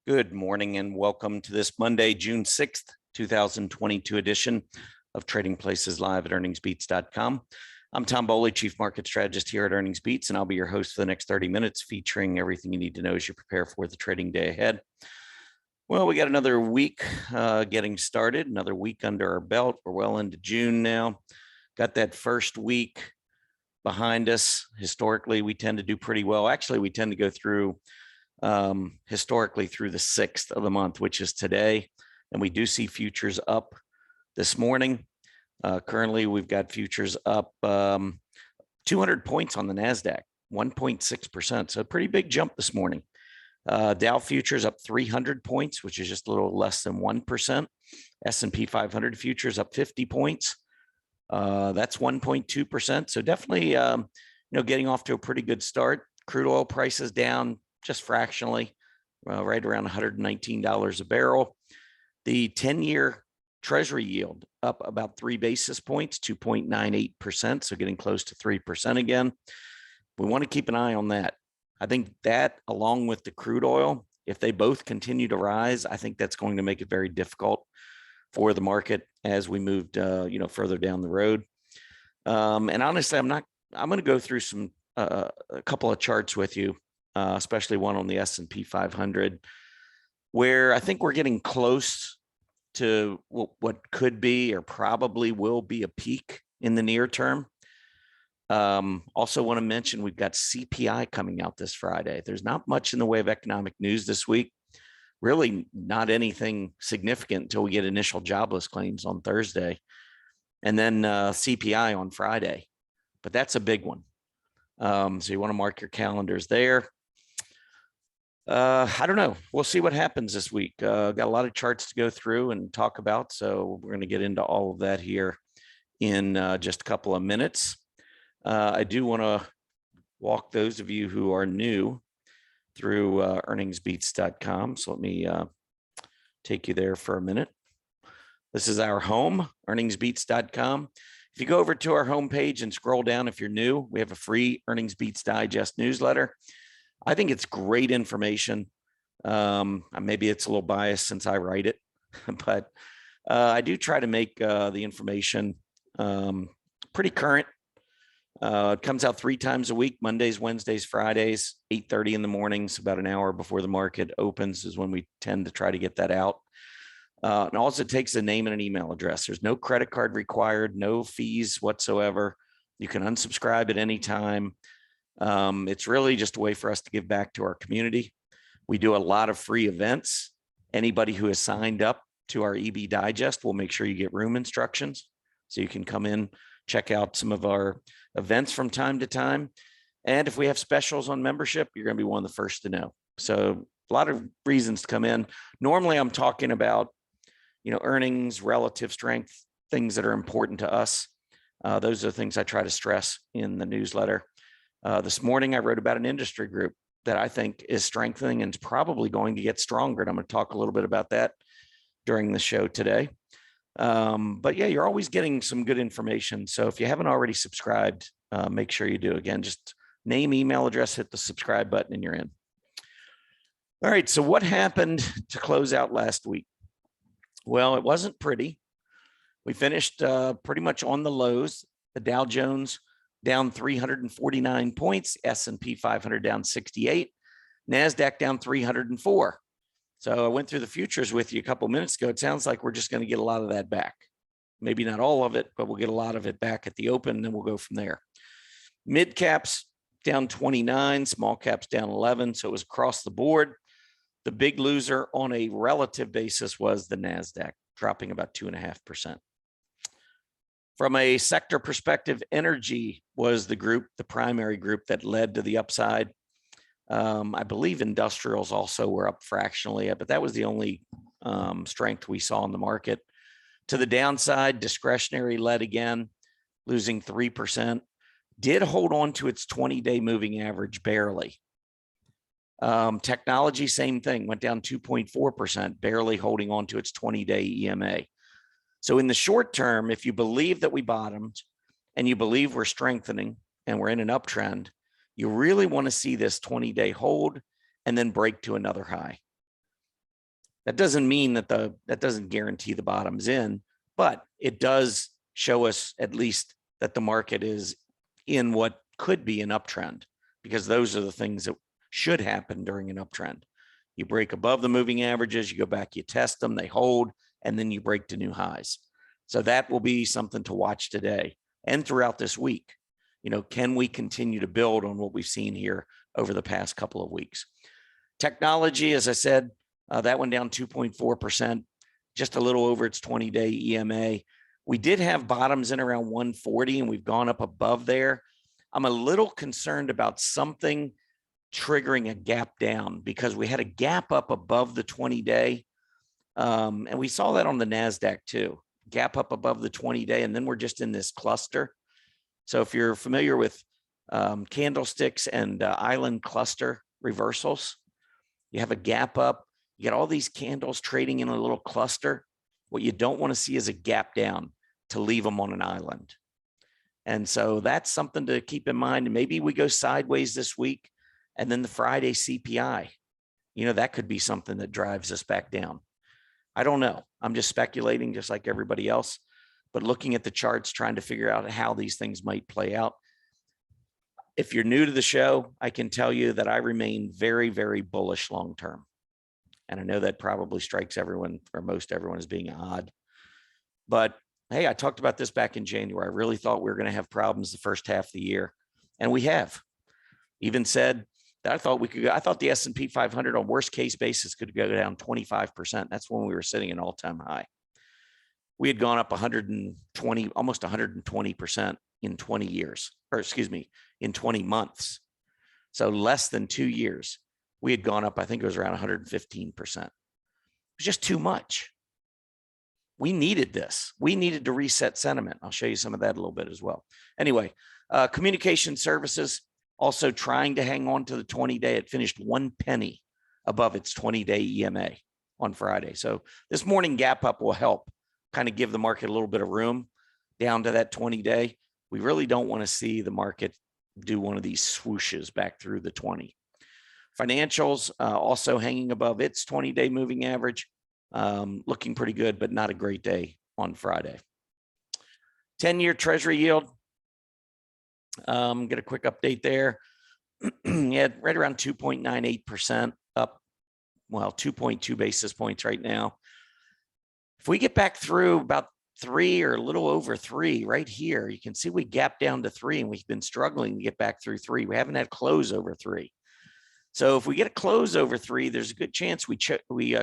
Good morning and welcome to this Monday, June 6th, 2022 edition of Trading Places Live at EarningsBeats.com. I'm Tom Bowley, Chief Market Strategist here at EarningsBeats, and I'll be your host for the next 30 minutes featuring everything you need to know as you prepare for the trading day ahead. Well, we got another week getting started, another week under our belt. We're well into June now. Got that first week behind us. Historically, we tend to do pretty well. Actually, we tend to go through historically through the 6th of the month, which is today. And we do see futures up this morning. Currently, we've got futures up 200 points on the NASDAQ, 1.6%. So a pretty big jump this morning. Dow futures up 300 points, which is just a little less than 1%. S&P 500 futures up 50 points. That's 1.2%. So definitely, getting off to a pretty good start. Crude oil prices down just fractionally, right around $119 a barrel. The 10-year Treasury yield up about 3 basis points, 2.98%, so getting close to 3% again. We want to keep an eye on that. I think that, along with the crude oil, if they both continue to rise, I think that's going to make it very difficult for the market as we moved, further down the road. And honestly, I'm going to go through a couple of charts with you. Especially one on the S&P 500, where I think we're getting close to what could be or probably will be a peak in the near term. Also want to mention we've got CPI coming out this Friday. There's not much in the way of economic news this week, really not anything significant until we get initial jobless claims on Thursday, and then CPI on Friday. But that's a big one. So you want to mark your calendars there. I don't know. We'll see what happens this week. Got a lot of charts to go through and talk about. So we're going to get into all of that here in just a couple of minutes. I do want to walk those of you who are new through EarningsBeats.com. So let me take you there for a minute. This is our home, EarningsBeats.com. If you go over to our homepage and scroll down, if you're new, we have a free EarningsBeats Digest newsletter. I think it's great information. Maybe it's a little biased since I write it, but I do try to make the information pretty current. It comes out 3 times a week, Mondays, Wednesdays, Fridays, 8:30 in the mornings, about an hour before the market opens is when we tend to try to get that out. And also it takes a name and an email address. There's no credit card required, no fees whatsoever. You can unsubscribe at any time. It's really just a way for us to give back to our community. We do a lot of free events. Anybody who has signed up to our EB Digest, we'll make sure you get room instructions so you can come in, check out some of our events from time to time. And if we have specials on membership, you're going to be one of the first to know. So a lot of reasons to come in. Normally I'm talking about, earnings, relative strength, things that are important to us. Those are the things I try to stress in the newsletter. This morning, I wrote about an industry group that I think is strengthening and is probably going to get stronger. And I'm going to talk a little bit about that during the show today. But yeah, you're always getting some good information. So if you haven't already subscribed, make sure you do. Again, just name, email address, hit the subscribe button, and you're in. All right. So what happened to close out last week? Well, it wasn't pretty. We finished pretty much on the lows. The Dow Jones down 349 points, S&P 500 down 68, NASDAQ down 304. So I went through the futures with you a couple minutes ago. It sounds like we're just going to get a lot of that back. Maybe not all of it, but we'll get a lot of it back at the open, and then we'll go from there. Mid caps down 29, small caps down 11. So it was across the board. The big loser on a relative basis was the NASDAQ, dropping about 2.5%. From a sector perspective, energy was the primary group that led to the upside. I believe industrials also were up fractionally, but that was the only strength we saw in the market. To the downside, discretionary led again, losing 3%. Did hold on to its 20-day moving average barely. Technology, same thing, went down 2.4%, barely holding on to its 20-day EMA. So in the short term, if you believe that we bottomed and you believe we're strengthening and we're in an uptrend, you really want to see this 20-day hold and then break to another high. That doesn't mean that that doesn't guarantee the bottom's in, but it does show us at least that the market is in what could be an uptrend, because those are the things that should happen during an uptrend. You break above the moving averages, you go back, you test them, they hold, and then you break to new highs. So that will be something to watch today and throughout this week. Can we continue to build on what we've seen here over the past couple of weeks? Technology, as I said, that went down 2.4%, just a little over its 20-day EMA. We did have bottoms in around 140, and we've gone up above there. I'm a little concerned about something triggering a gap down, because we had a gap up above the 20-day, and we saw that on the NASDAQ too. Gap up above the 20-day, and then we're just in this cluster. So if you're familiar with candlesticks and island cluster reversals, you have a gap up, you get all these candles trading in a little cluster. What you don't want to see is a gap down to leave them on an island. And so that's something to keep in mind. And maybe we go sideways this week, and then the Friday CPI, that could be something that drives us back down. I don't know. I'm just speculating, just like everybody else, but looking at the charts, trying to figure out how these things might play out. If you're new to the show, I can tell you that I remain very, very bullish long-term. And I know that probably strikes everyone, or most everyone, as being odd. But hey, I talked about this back in January. I really thought we were going to have problems the first half of the year, and we have. Even said that I thought the S&P 500 on worst case basis could go down 25%. That's when we were sitting at an all-time high. We had gone up 120, almost 120% in 20 years, or excuse me, in 20 months. So less than 2 years, we had gone up, I think it was around 115%. It was just too much. We needed this. We needed to reset sentiment. I'll show you some of that a little bit as well. Anyway, communication services also trying to hang on to the 20-day. It finished 1 penny above its 20-day EMA on Friday. So this morning gap up will help kind of give the market a little bit of room down to that 20-day. We really don't want to see the market do one of these swooshes back through the 20. Financials also hanging above its 20-day moving average. Looking pretty good, but not a great day on Friday. 10-year Treasury yield. Get a quick update there. Yeah, right around 2.98% up. Well, 2.2 basis points right now. If we get back through about 3 or a little over 3 right here, you can see we gapped down to 3, and we've been struggling to get back through 3. We haven't had close over 3. So if we get a close over 3, there's a good chance we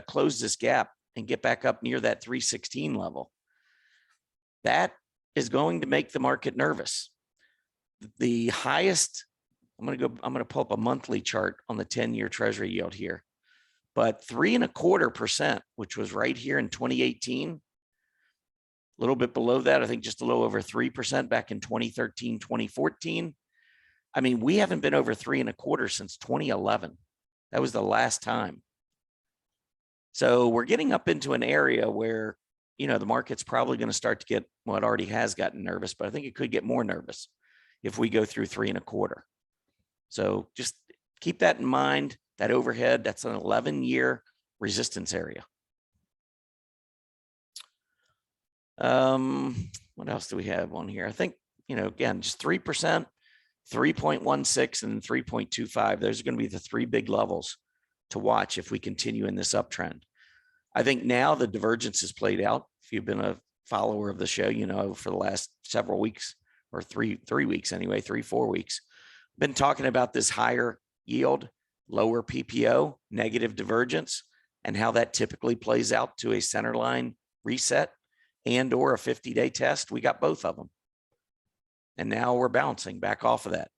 close this gap and get back up near that 316 level. That is going to make the market nervous. The highest, I'm going to pull up a monthly chart on the 10-year Treasury yield here, but 3.25%, which was right here in 2018, a little bit below that, I think just a little over 3% back in 2013, 2014. I mean, we haven't been over 3.25 since 2011. That was the last time. So we're getting up into an area where, the market's probably going to start to get, well, it already has gotten nervous, but I think it could get more nervous if we go through 3.25. So just keep that in mind, that overhead, that's an 11-year resistance area. What else do we have on here? I think, again, just 3%, 3.16 and 3.25. Those are going to be the 3 big levels to watch if we continue in this uptrend. I think now the divergence is played out. If you've been a follower of the show, for the last several weeks, or 3 weeks anyway, 4 weeks, been talking about this higher yield, lower PPO, negative divergence, and how that typically plays out to a centerline reset and or a 50-day test. We got both of them. And now we're bouncing back off of that.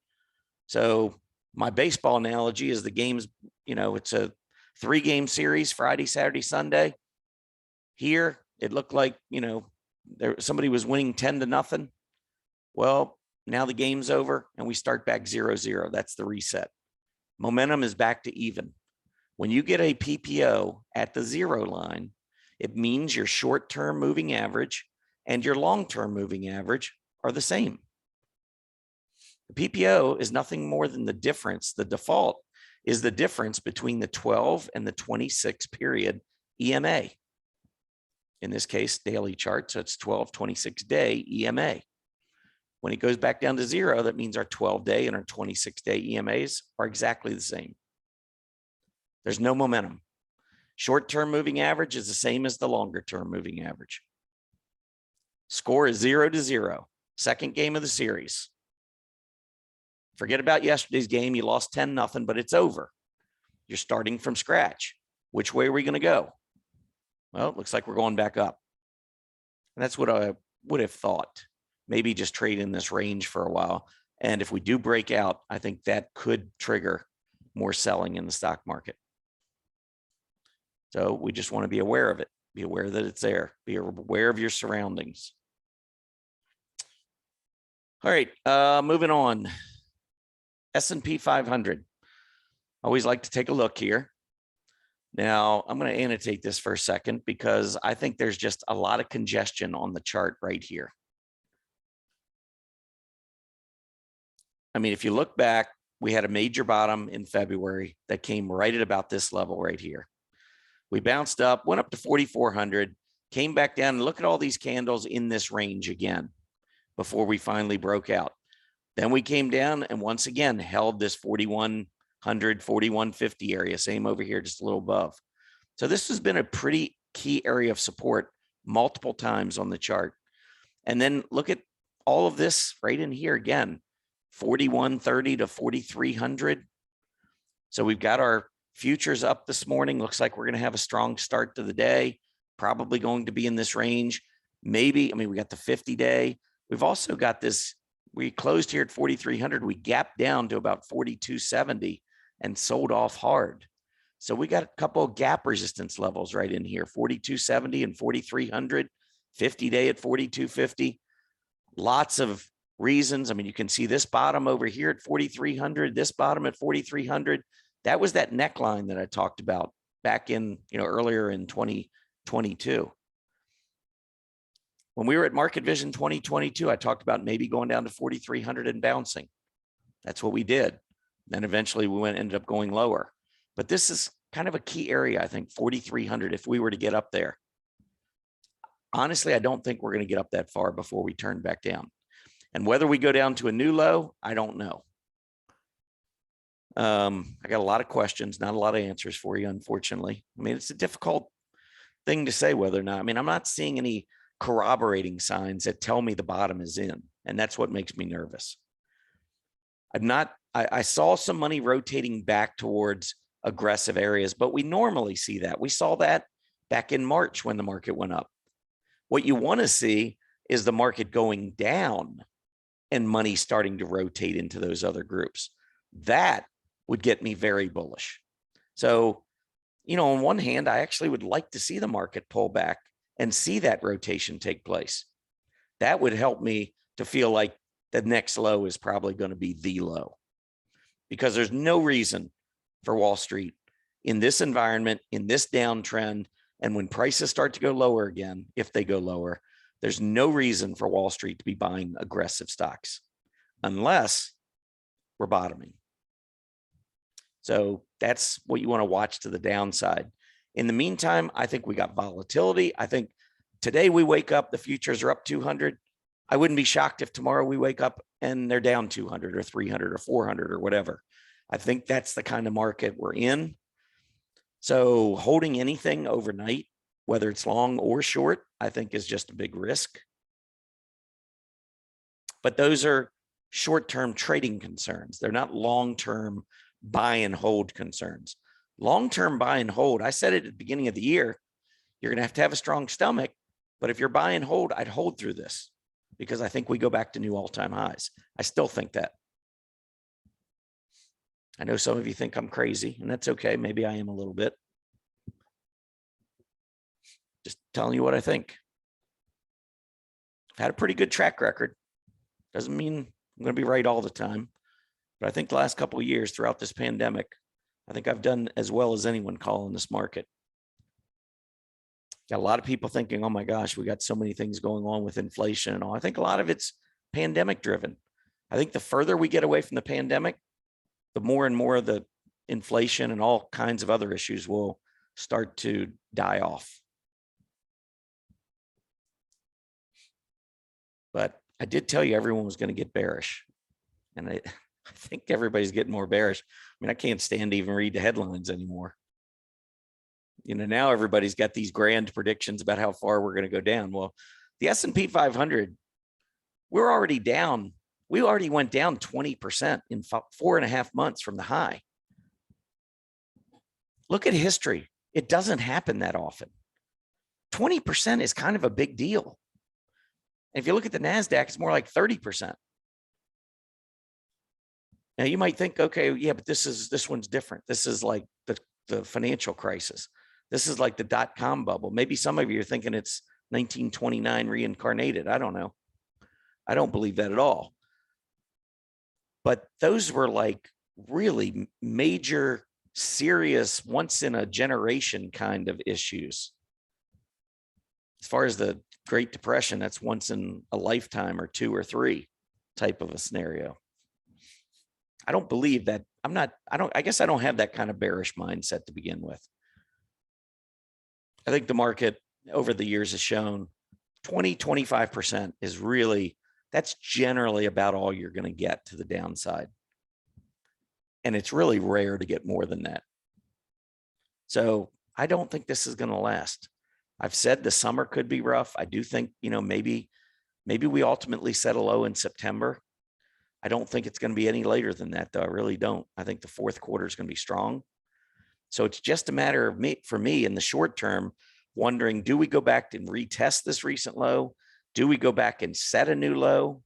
So my baseball analogy is the games, it's a 3-game series, Friday, Saturday, Sunday. Here, it looked like, somebody was winning 10-0. Well, now the game's over and we start back 0-0. That's the reset. Momentum is back to even. When you get a PPO at the 0 line, it means your short-term moving average and your long-term moving average are the same. The PPO is nothing more than the difference. The default is the difference between the 12 and the 26 period EMA. In this case, daily chart. So it's 12, 26-day EMA. When it goes back down to 0, that means our 12-day and our 26-day EMAs are exactly the same. There's no momentum. Short-term moving average is the same as the longer-term moving average. Score is 0-0. Second game of the series. Forget about yesterday's game. You lost 10-0, but it's over. You're starting from scratch. Which way are we going to go? Well, it looks like we're going back up. And that's what I would have thought. Maybe just trade in this range for a while. And if we do break out, I think that could trigger more selling in the stock market. So we just want to be aware of it. Be aware that it's there. Be aware of your surroundings. All right, moving on. S&P 500. Always like to take a look here. Now, I'm going to annotate this for a second because I think there's just a lot of congestion on the chart right here. I mean, if you look back, we had a major bottom in February that came right at about this level right here. We bounced up, went up to 4,400, came back down, and look at all these candles in this range again before we finally broke out. Then we came down and once again held this 4,100, 4,150 area, same over here, just a little above. So this has been a pretty key area of support multiple times on the chart. And then look at all of this right in here again, 4,130 to 4,300. So we've got our futures up this morning. Looks like we're going to have a strong start to the day, probably going to be in this range. Maybe, I mean, we got the 50-day. We've also got this, we closed here at 4,300. We gapped down to about 4,270 and sold off hard. So we got a couple of gap resistance levels right in here, 4,270 and 4,300, 50-day at 4,250. Lots of reasons. I mean, you can see this bottom over here at 4,300, this bottom at 4,300. That was that neckline that I talked about back in, earlier in 2022. When we were at Market Vision 2022, I talked about maybe going down to 4,300 and bouncing. That's what we did. Then eventually we ended up going lower. But this is kind of a key area, I think, 4,300 if we were to get up there. Honestly, I don't think we're going to get up that far before we turn back down. And whether we go down to a new low, I don't know. I got a lot of questions, not a lot of answers for you, unfortunately. I mean, it's a difficult thing to say whether or not. I mean, I'm not seeing any corroborating signs that tell me the bottom is in, and that's what makes me nervous. I saw some money rotating back towards aggressive areas, but we normally see that. We saw that back in March when the market went up. What you want to see is the market going down and money starting to rotate into those other groups. That would get me very bullish. So, on one hand, I actually would like to see the market pull back and see that rotation take place. That would help me to feel like the next low is probably going to be the low, because there's no reason for Wall Street in this environment, in this downtrend, and when prices start to go lower again, if they go lower, there's no reason for Wall Street to be buying aggressive stocks unless we're bottoming. So that's what you want to watch to the downside. In the meantime, I think we got volatility. I think today we wake up, the futures are up 200. I wouldn't be shocked if tomorrow we wake up and they're down 200 or 300 or 400 or whatever. I think that's the kind of market we're in. So holding anything overnight, whether it's long or short, I think is just a big risk. But those are short-term trading concerns. They're not long-term buy and hold concerns. Long-term buy and hold, I said it at the beginning of the year, you're going to have a strong stomach, but if you're buy and hold, I'd hold through this because I think we go back to new all-time highs. I still think that. I know some of you think I'm crazy, and that's okay. Maybe I am a little bit. Just telling you what I think. I've had a pretty good track record. Doesn't mean I'm going to be right all the time, but I think the last couple of years throughout this pandemic, I think I've done as well as anyone calling this market. Got a lot of people thinking, oh my gosh, we got so many things going on with inflation and all. I think a lot of it's pandemic driven. I think the further we get away from the pandemic, the more and more of the inflation and all kinds of other issues will start to die off. But I did tell you everyone was going to get bearish. And I think everybody's getting more bearish. I mean, I can't stand to even read the headlines anymore. Now everybody's got these grand predictions about how far we're going to go down. Well, the S&P 500, we're already down. We already went down 20% in 4.5 months from the high. Look at history. It doesn't happen that often. 20% is kind of a big deal. And if you look at the NASDAQ, it's more like 30%. Now you might think, okay, yeah, but this one's different. This is like the financial crisis. This is like the dot-com bubble. Maybe some of you are thinking it's 1929 reincarnated. I don't know. I don't believe that at all. But those were like really major, serious, once in a generation kind of issues. As far as the Great Depression, that's once in a lifetime or 2 or 3 type of a scenario. I don't believe that. I guess I don't have that kind of bearish mindset to begin with. I think the market over the years has shown 20-25% is really, that's generally about all you're going to get to the downside. And it's really rare to get more than that. So I don't think this is going to last. I've said the summer could be rough. I do think, maybe we ultimately set a low in September. I don't think it's going to be any later than that, though. I really don't. I think the fourth quarter is going to be strong. So it's just a matter of for me in the short term, wondering, do we go back and retest this recent low? Do we go back and set a new low?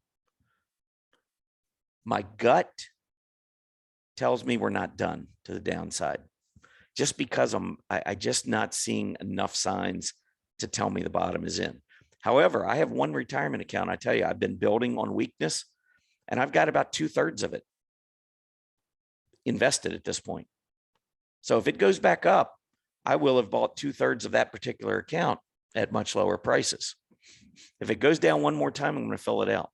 My gut tells me we're not done to the downside, just because I just not seeing enough signs to tell me the bottom is in. However, I have one retirement account. I tell you, I've been building on weakness, and I've got about 2/3 of it invested at this point. So if it goes back up, I will have bought 2/3 of that particular account at much lower prices. If it goes down one more time, I'm going to fill it out.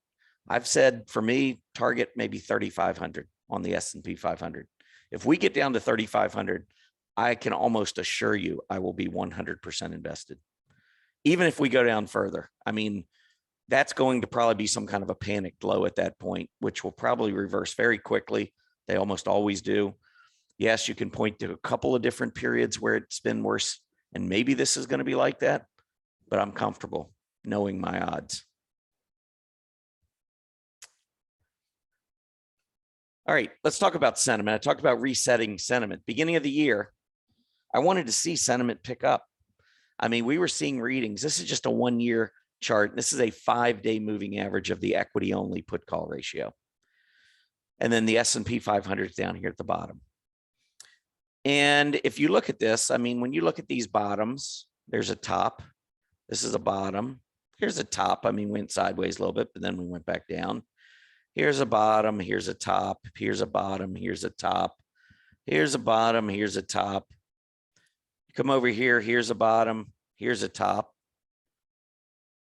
I've said for me, target maybe 3,500 on the S&P 500. If we get down to 3,500, I can almost assure you I will be 100% invested. Even if we go down further, I mean, that's going to probably be some kind of a panicked low at that point, which will probably reverse very quickly. They almost always do. Yes, you can point to a couple of different periods where it's been worse, and maybe this is going to be like that, but I'm comfortable knowing my odds. All right, let's talk about sentiment. I talked about resetting sentiment. Beginning of the year, I wanted to see sentiment pick up. I mean, we were seeing readings. This is just a 1-year chart. This is a 5-day moving average of the equity only put call ratio. And then the S&P 500 is down here at the bottom. And if you look at this, I mean, when you look at these bottoms, there's a top. This is a bottom. Here's a top. I mean, went sideways a little bit, but then we went back down. Here's a bottom. Here's a top. Here's a bottom. Here's a top. Here's a bottom. Here's a top. Come over here. Here's a bottom. Here's a top.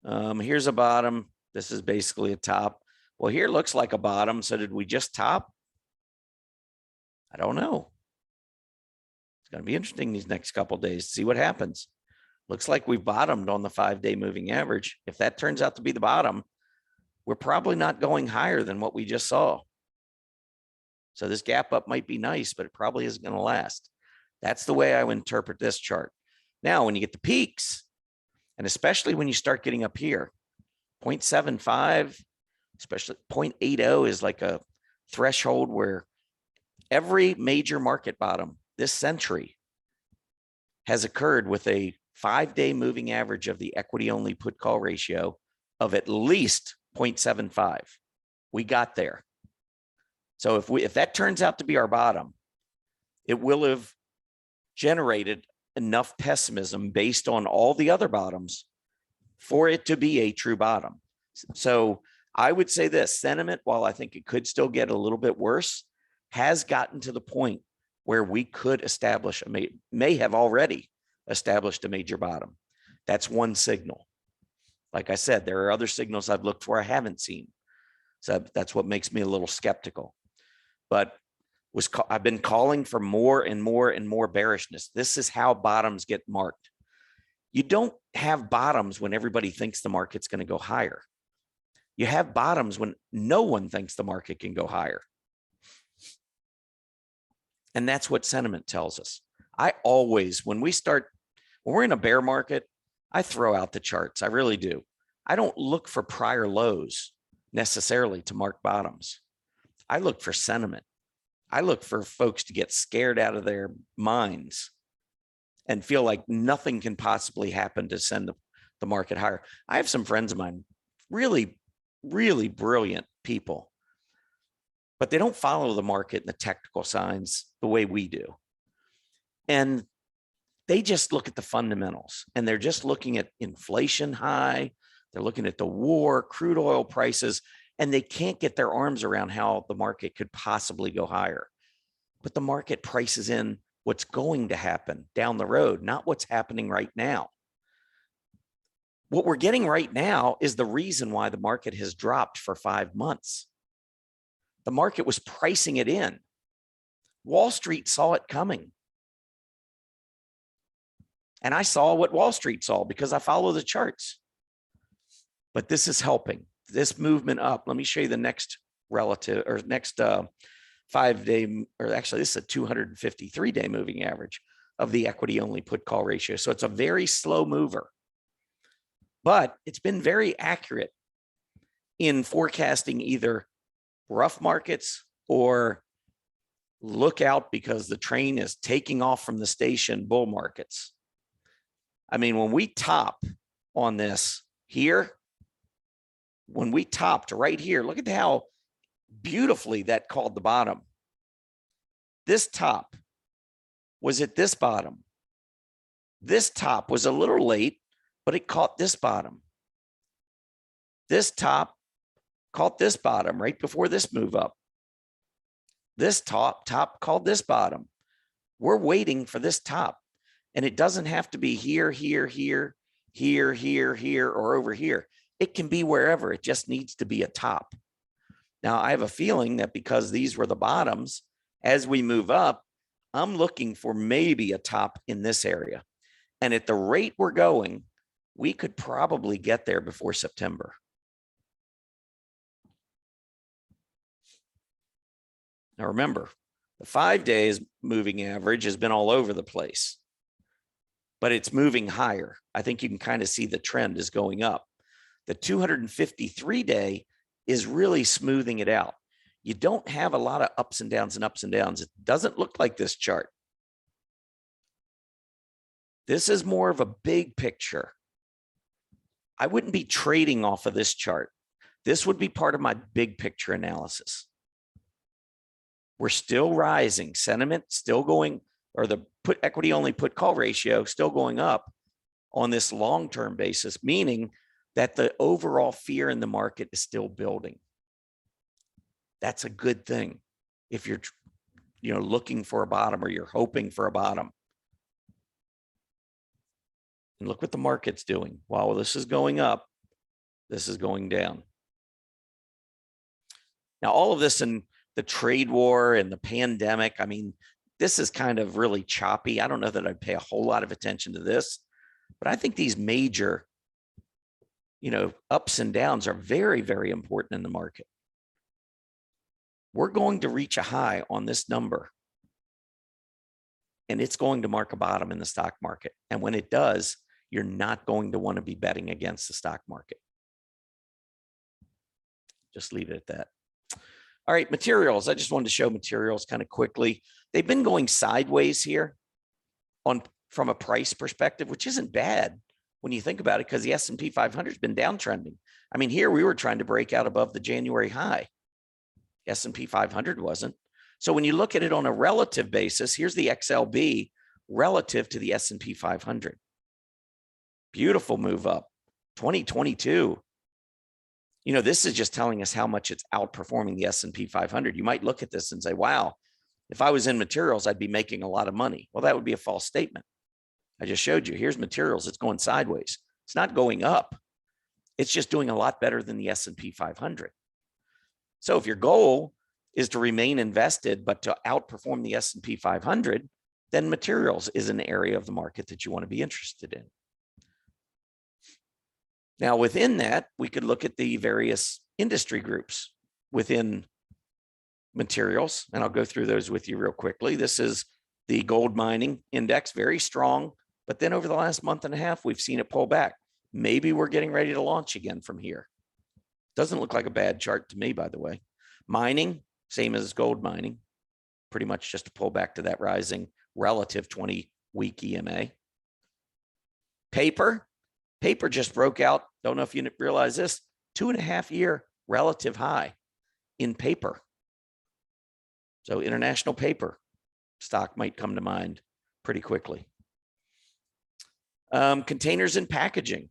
Here's a bottom. This is basically a top. Well, here looks like a bottom. So did we just top? I don't know. It's going to be interesting these next couple of days to see what happens. Looks like we've bottomed on the 5-day moving average. If that turns out to be the bottom, we're probably not going higher than what we just saw. So this gap up might be nice, but it probably isn't going to last. That's the way I would interpret this chart. Now, when you get the peaks, and especially when you start getting up here, 0.75, especially 0.80 is like a threshold where every major market bottom this century has occurred with a 5-day moving average of the equity only put call ratio of at least 0.75. We got there. So if that turns out to be our bottom, it will have generated enough pessimism based on all the other bottoms for it to be a true bottom. So I would say this sentiment, while I think it could still get a little bit worse, has gotten to the point where we could establish may have already established a major bottom. That's one signal. Like I said, there are other signals I've looked for I haven't seen. So that's what makes me a little skeptical. But I've been calling for more and more and more bearishness. This is how bottoms get marked. You don't have bottoms when everybody thinks the market's going to go higher. You have bottoms when no one thinks the market can go higher. And that's what sentiment tells us. I always, when we're in a bear market, I throw out the charts. I really do. I don't look for prior lows necessarily to mark bottoms. I look for sentiment. I look for folks to get scared out of their minds and feel like nothing can possibly happen to send the market higher. I have some friends of mine, really, really brilliant people, but they don't follow the market and the technical signs the way we do. And they just look at the fundamentals, and they're just looking at inflation high. They're looking at the war, crude oil prices, and they can't get their arms around how the market could possibly go higher. But the market prices in what's going to happen down the road, not what's happening right now. What we're getting right now is the reason why the market has dropped for 5 months. The market was pricing it in. Wall Street saw it coming. And I saw what Wall Street saw because I follow the charts. But this is helping. This movement up. Let me show you the next relative or next 5-day, or actually this is a 253-day moving average of the equity only put call ratio. So it's a very slow mover, but it's been very accurate in forecasting either rough markets or look out because the train is taking off from the station bull markets. I mean, when we top on this here, when we topped right here, look at how beautifully that called the bottom. This top was at this bottom. This top was a little late, but it caught this bottom. This top caught this bottom right before this move up. This top called this bottom. We're waiting for this top. And it doesn't have to be here, here, here, here, here, here, or over here. It can be wherever. It just needs to be a top. Now, I have a feeling that because these were the bottoms, as we move up, I'm looking for maybe a top in this area. And at the rate we're going, we could probably get there before September. Now, remember, the 5 days moving average has been all over the place, but it's moving higher. I think you can kind of see the trend is going up. The 253-day is really smoothing it out. You don't have a lot of ups and downs and ups and downs. It doesn't look like this chart. This is more of a big picture. I wouldn't be trading off of this chart. This would be part of my big picture analysis. We're still rising. Sentiment still going, or the equity only put call ratio still going up on this long-term basis, meaning that the overall fear in the market is still building. That's a good thing if you're looking for a bottom or you're hoping for a bottom. And look what the market's doing. While this is going up, this is going down. Now, all of this in the trade war and the pandemic, I mean, this is kind of really choppy. I don't know that I'd pay a whole lot of attention to this, but I think these major ups and downs are very, very important in the market. We're going to reach a high on this number, and it's going to mark a bottom in the stock market. And when it does, you're not going to want to be betting against the stock market. Just leave it at that. All right, materials. I just wanted to show materials kind of quickly. They've been going sideways here from a price perspective, which isn't bad when you think about it, because the S&P 500 has been downtrending. I mean, here we were trying to break out above the January high. S&P 500 wasn't. So when you look at it on a relative basis, here's the XLB relative to the S&P 500. Beautiful move up. 2022. This is just telling us how much it's outperforming the S&P 500. You might look at this and say, wow, if I was in materials, I'd be making a lot of money. Well, that would be a false statement. I just showed you. Here's materials. It's going sideways. It's not going up. It's just doing a lot better than the S&P 500. So if your goal is to remain invested, but to outperform the S&P 500, then materials is an area of the market that you want to be interested in. Now, within that, we could look at the various industry groups within materials, and I'll go through those with you real quickly. This is the gold mining index, very strong, but then over the last month and a half, we've seen it pull back. Maybe we're getting ready to launch again from here. Doesn't look like a bad chart to me, by the way. Mining, same as gold mining, pretty much just a pull back to that rising relative 20-week EMA. Paper just broke out. Don't know if you realize this, 2.5-year relative high in paper. So international paper stock might come to mind pretty quickly. Containers and packaging.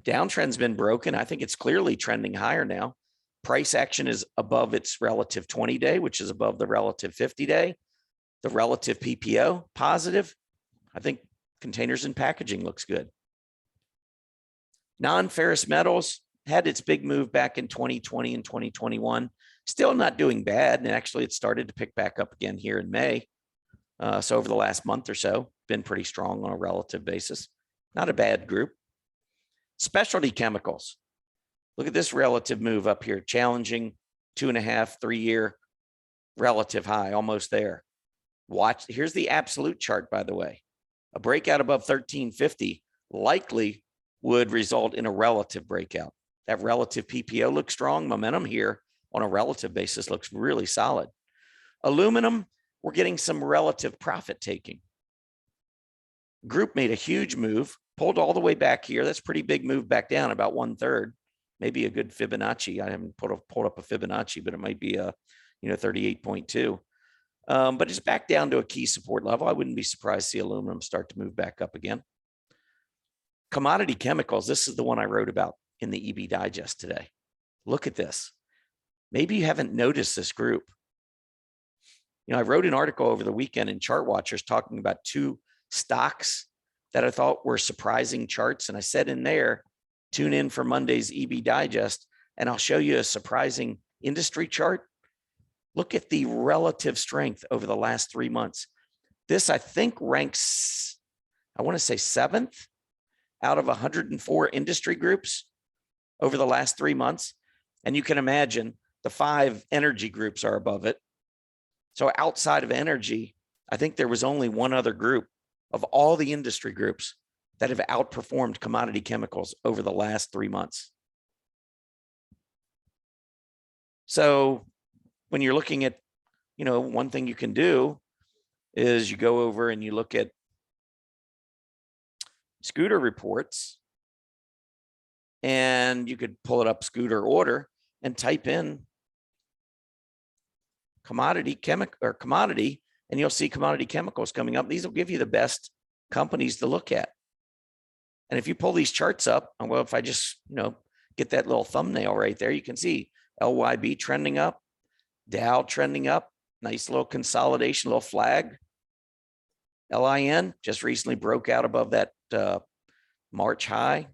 Downtrend's been broken. I think it's clearly trending higher now. Price action is above its relative 20-day, which is above the relative 50-day. The relative PPO, positive. I think containers and packaging looks good. Non-ferrous metals had its big move back in 2020 and 2021. Still not doing bad. And actually, it started to pick back up again here in May. So over the last month or so, been pretty strong on a relative basis. Not a bad group. Specialty chemicals. Look at this relative move up here. Challenging 2.5, 3-year relative high, almost there. Watch. Here's the absolute chart, by the way. A breakout above 1350 likely would result in a relative breakout. That relative PPO looks strong. Momentum here on a relative basis looks really solid. Aluminum, we're getting some relative profit taking. Group made a huge move, pulled all the way back here. That's a pretty big move back down, about 1/3. Maybe a good Fibonacci. I haven't pulled up a Fibonacci, but it might be a 38.2. But it's back down to a key support level. I wouldn't be surprised to see aluminum start to move back up again. Commodity chemicals. This is the one I wrote about in the EB Digest today. Look at this. Maybe you haven't noticed this group. I wrote an article over the weekend in Chart Watchers talking about 2 stocks that I thought were surprising charts. And I said in there, tune in for Monday's EB Digest, and I'll show you a surprising industry chart. Look at the relative strength over the last 3 months. This, I think, ranks, I want to say 7th out of 104 industry groups over the last 3 months. And you can imagine the 5 energy groups are above it. So outside of energy, I think there was only one other group of all the industry groups that have outperformed commodity chemicals over the last 3 months. So when you're looking at, one thing you can do is you go over and you look at scooter reports, and you could pull it up, scooter order, and type in commodity, and you'll see commodity chemicals coming up. These will give you the best companies to look at. And if you pull these charts up, well, if I just, get that little thumbnail right there, you can see LYB trending up, Dow trending up, nice little consolidation, little flag. LIN just recently broke out above that March high.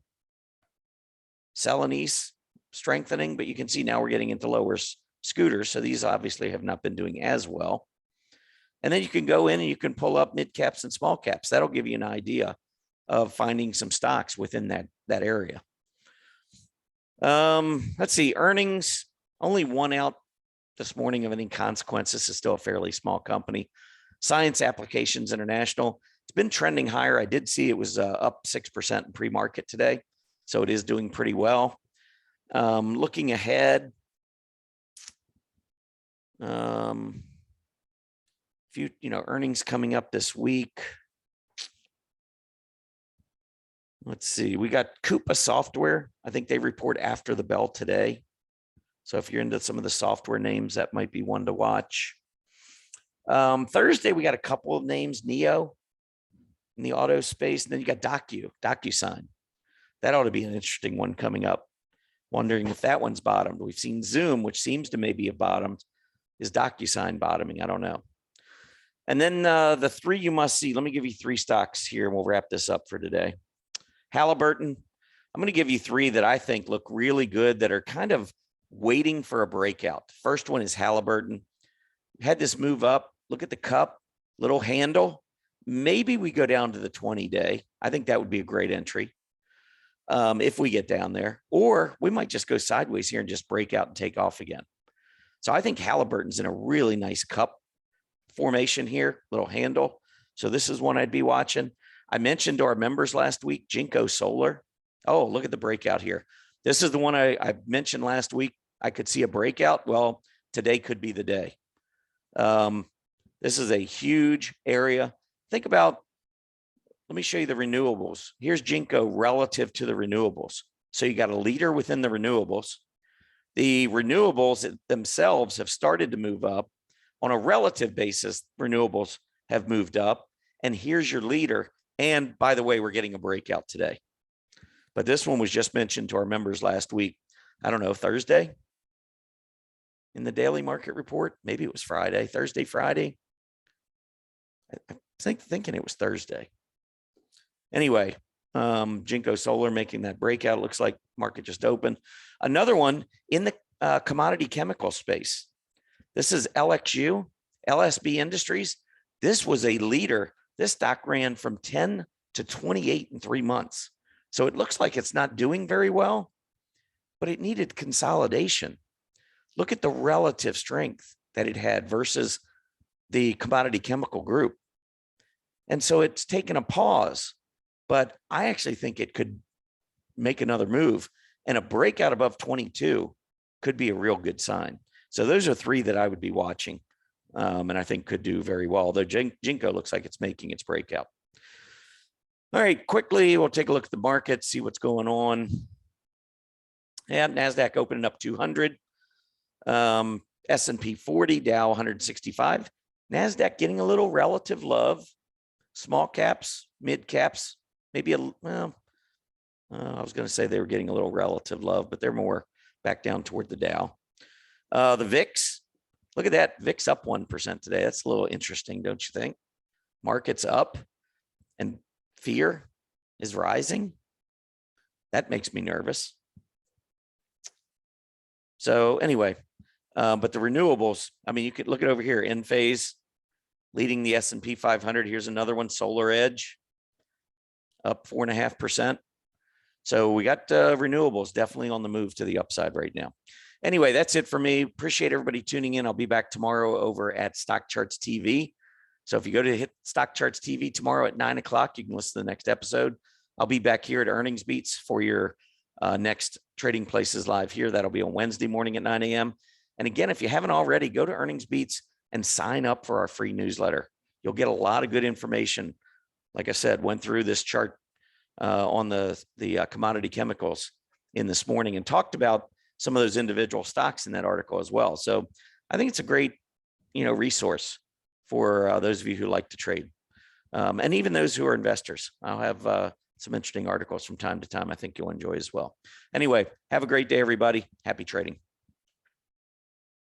Celanese strengthening, but you can see now we're getting into lower scooters. So these obviously have not been doing as well. And then you can go in and you can pull up mid caps and small caps. That'll give you an idea of finding some stocks within that area. Let's see, earnings, only one out this morning of any consequence. This is still a fairly small company. Science Applications International. It's been trending higher. I did see it was up 6% in pre-market today. So it is doing pretty well. Looking ahead, earnings coming up this week. Let's see, we got Coupa Software. I think they report after the bell today. So if you're into some of the software names, that might be one to watch. Thursday, we got a couple of names, Neo in the auto space, and then you got DocuSign. That ought to be an interesting one coming up. Wondering if that one's bottomed. We've seen Zoom, which seems to maybe have bottomed. Is DocuSign bottoming? I don't know. And then the 3 you must see. Let me give you 3 stocks here, and we'll wrap this up for today. Halliburton. I'm going to give you 3 that I think look really good, that are kind of waiting for a breakout. The first one is Halliburton. Had this move up. Look at the cup, little handle. Maybe we go down to the 20-day. I think that would be a great entry if we get down there. Or we might just go sideways here and just break out and take off again. So I think Halliburton's in a really nice cup formation here, little handle. So this is one I'd be watching. I mentioned to our members last week, Jinko Solar. Oh, look at the breakout here. This is the one I mentioned last week. I could see a breakout. Well, today could be the day. This is a huge area. Think about, let me show you the renewables. Here's Jinko relative to the renewables. So you got a leader within the renewables. The renewables themselves have started to move up. On a relative basis, renewables have moved up. And here's your leader. And by the way, we're getting a breakout today. But this one was just mentioned to our members last week. I don't know, Thursday in the daily market report. Maybe it was Friday, Thursday, Friday. I thinking it was Thursday. Anyway, Jinko Solar making that breakout. It looks like market just opened. Another one in the commodity chemical space. This is LXU, LSB Industries. This was a leader. This stock ran from 10 to 28 in 3 months. So it looks like it's not doing very well, but it needed consolidation. Look at the relative strength that it had versus the commodity chemical group. And so it's taken a pause, but I actually think it could make another move, and a breakout above 22 could be a real good sign. So those are three that I would be watching, and I think could do very well, although Jinko looks like it's making its breakout. All right, quickly, we'll take a look at the market, see what's going on. And NASDAQ opening up 200, S&P 40, Dow 165. NASDAQ getting a little relative love. Small caps, mid caps, maybe well, I was going to say they were getting a little relative love, but they're more back down toward the Dow. The VIX, look at that. VIX up 1% today. That's a little interesting, don't you think? Market's up and fear is rising. That makes me nervous. So anyway, but the renewables, I mean, you could look at over here, Enphase leading the S&P 500. Here's another one, Solar Edge, up 4.5%. So we got renewables definitely on the move to the upside right now. Anyway, that's it for me. Appreciate everybody tuning in. I'll be back tomorrow over at Stock Charts TV. So if you go to hit Stock Charts TV tomorrow at 9 o'clock, you can listen to the next episode. I'll be back here at EarningsBeats for your next Trading Places Live here. That'll be on Wednesday morning at 9 a.m. And again, if you haven't already, go to EarningsBeats and sign up for our free newsletter. You'll get a lot of good information. Like I said, went through this chart on the commodity chemicals in this morning and talked about some of those individual stocks in that article as well. So I think it's a great, resource for those of you who like to trade, and even those who are investors. I'll have some interesting articles from time to time I think you'll enjoy as well. Anyway, have a great day, everybody. Happy trading.